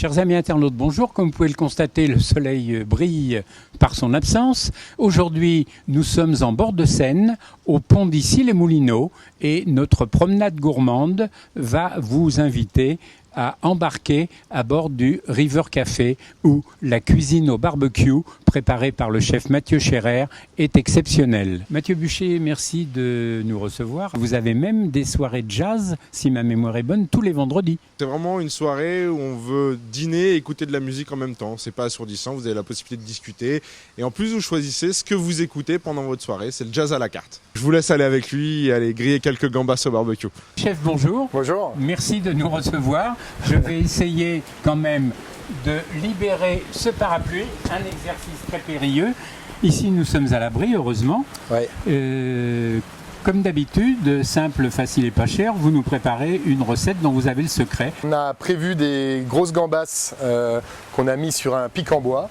Chers amis internautes, bonjour. Comme vous pouvez le constater, le soleil brille par son absence. Aujourd'hui, nous sommes en bord de Seine, au pont d'Issy-les-Moulineaux, et notre promenade gourmande va vous inviter à embarquer à bord du River Café, où la cuisine au barbecue, préparée par le chef Mathieu Scherrer, est exceptionnelle. Mathieu Buchet, merci de nous recevoir. Vous avez même des soirées de jazz, si ma mémoire est bonne, tous les vendredis. C'est vraiment une soirée où on veut dîner et écouter de la musique en même temps. C'est pas assourdissant, vous avez la possibilité de discuter. Et en plus, vous choisissez ce que vous écoutez pendant votre soirée. C'est le jazz à la carte. Je vous laisse aller avec lui et aller griller quelques gambas au barbecue. Chef, bonjour. Bonjour. Merci de nous recevoir. Je vais essayer quand même de libérer ce parapluie, un exercice très périlleux. Ici, nous sommes à l'abri, heureusement. Ouais. Comme d'habitude, simple, facile et pas cher, vous nous préparez une recette dont vous avez le secret. On a prévu des grosses gambas qu'on a mis sur un pic en bois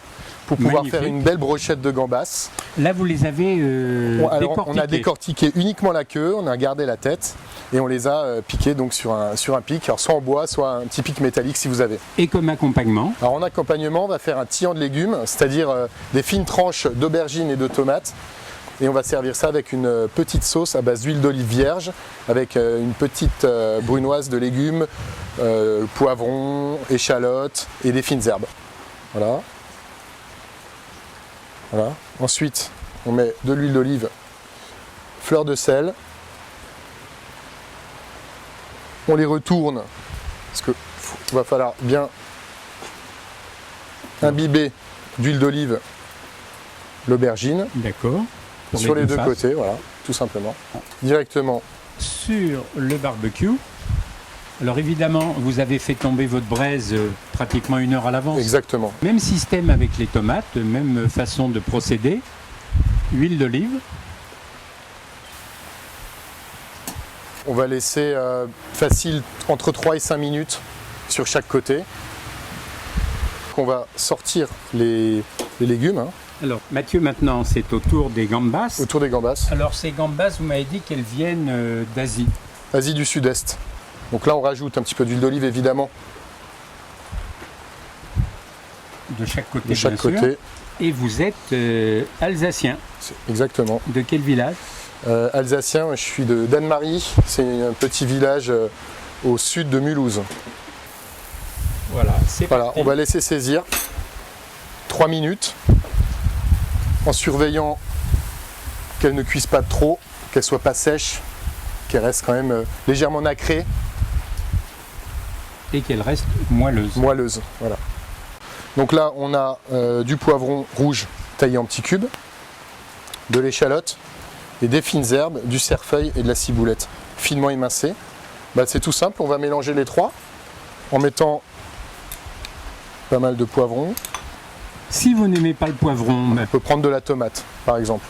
pour pouvoir faire une belle brochette de gambas. Là, vous les avez décortiquées. On a décortiqué uniquement la queue, on a gardé la tête et on les a piquées donc sur un pic, alors soit en bois, soit un petit pic métallique si vous avez. Et comme accompagnement? Alors en accompagnement, on va faire un tillant de légumes, c'est-à-dire des fines tranches d'aubergines et de tomates. Et on va servir ça avec une petite sauce à base d'huile d'olive vierge, avec une petite brunoise de légumes, poivrons, échalotes et des fines herbes. Voilà. Voilà. Ensuite, on met de l'huile d'olive, fleur de sel. On les retourne, parce qu'il va falloir bien imbiber d'huile d'olive l'aubergine. D'accord. Sur les deux côtés, voilà, tout simplement. Directement sur le barbecue. Alors évidemment, vous avez fait tomber votre braise pratiquement 1 heure à l'avance. Exactement. Même système avec les tomates, même façon de procéder. Huile d'olive. On va laisser facile entre 3 et 5 minutes sur chaque côté. On va sortir les légumes. Hein. Alors Mathieu, maintenant c'est au tour des gambas. Autour des gambas. Alors ces gambas, vous m'avez dit qu'elles viennent d'Asie. Asie du Sud-Est. Donc là on rajoute un petit peu d'huile d'olive évidemment. De chaque côté. De chaque côté. Et vous êtes alsacien. Exactement. De quel village? Alsacien, je suis de Danemarie. C'est un petit village au sud de Mulhouse. Voilà, c'est parti. On va laisser saisir 3 minutes. En surveillant qu'elle ne cuise pas trop, qu'elle soit pas sèche, qu'elle reste quand même légèrement nacrée. Et qu'elle reste moelleuse. Moelleuse, voilà. Donc là, on a du poivron rouge taillé en petits cubes, de l'échalote et des fines herbes, du cerfeuil et de la ciboulette finement émincée. C'est tout simple, on va mélanger les trois en mettant pas mal de poivron. Si vous n'aimez pas le poivron, on peut prendre de la tomate, par exemple.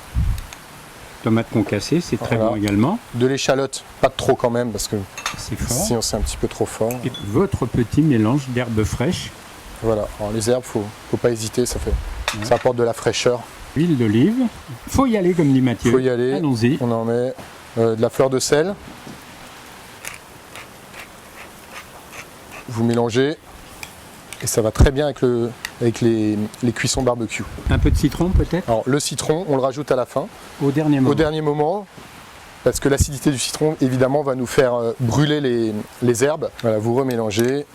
Tomate concassée, c'est très bon également. De l'échalote, pas trop quand même, parce que c'est fort. Sinon c'est un petit peu trop fort. Et votre petit mélange d'herbes fraîches. Voilà, alors les herbes, faut pas hésiter, ça apporte de la fraîcheur. Huile d'olive. Faut y aller, comme dit Mathieu. Faut y aller. Allons-y. On en met de la fleur de sel. Vous mélangez. Et ça va très bien avec les cuissons barbecue. Un peu de citron peut-être? Alors le citron, on le rajoute à la fin. Au dernier moment? Au dernier moment, parce que l'acidité du citron, évidemment, va nous faire brûler les herbes. Voilà, vous remélangez.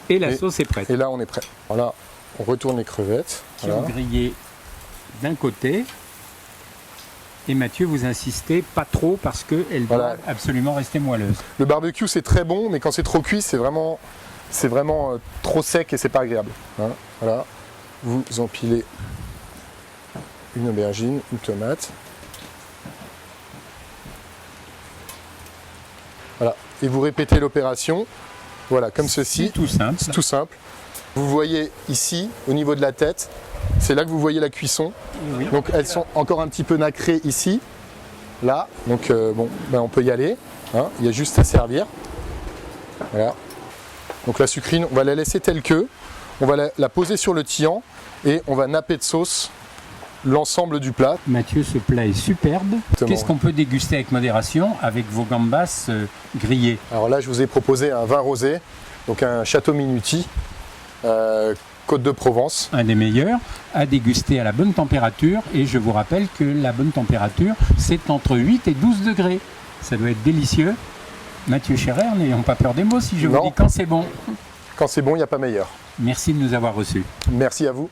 Et la sauce est prête. Et là, on est prêt. Voilà, on retourne les crevettes. Qui ont grillé d'un côté. Et Mathieu, vous insistez pas trop parce qu'elles doivent absolument rester moelleuses. Le barbecue, c'est très bon, mais quand c'est trop cuit, c'est vraiment trop sec et c'est pas agréable. Hein, voilà, vous empilez une aubergine, une tomate. Voilà, et vous répétez l'opération. Voilà, comme ceci. C'est tout simple. C'est tout simple. Vous voyez ici, au niveau de la tête, c'est là que vous voyez la cuisson. Oui. Donc elles sont encore un petit peu nacrées ici, là. Donc on peut y aller. Hein, il y a juste à servir. Voilà. Donc la sucrine, on va la laisser telle que, on va la poser sur le tillant et on va napper de sauce l'ensemble du plat. Mathieu, ce plat est superbe. Qu'est-ce qu'on peut déguster avec modération avec vos gambas grillées? Alors là, je vous ai proposé un vin rosé, donc un Château Minuti. Côte de Provence. Un des meilleurs, à déguster à la bonne température. Et je vous rappelle que la bonne température, c'est entre 8 et 12 degrés. Ça doit être délicieux. Mathieu Scherer, n'ayons pas peur des mots si je vous dis quand c'est bon. Quand c'est bon, il n'y a pas meilleur. Merci de nous avoir reçus. Merci à vous.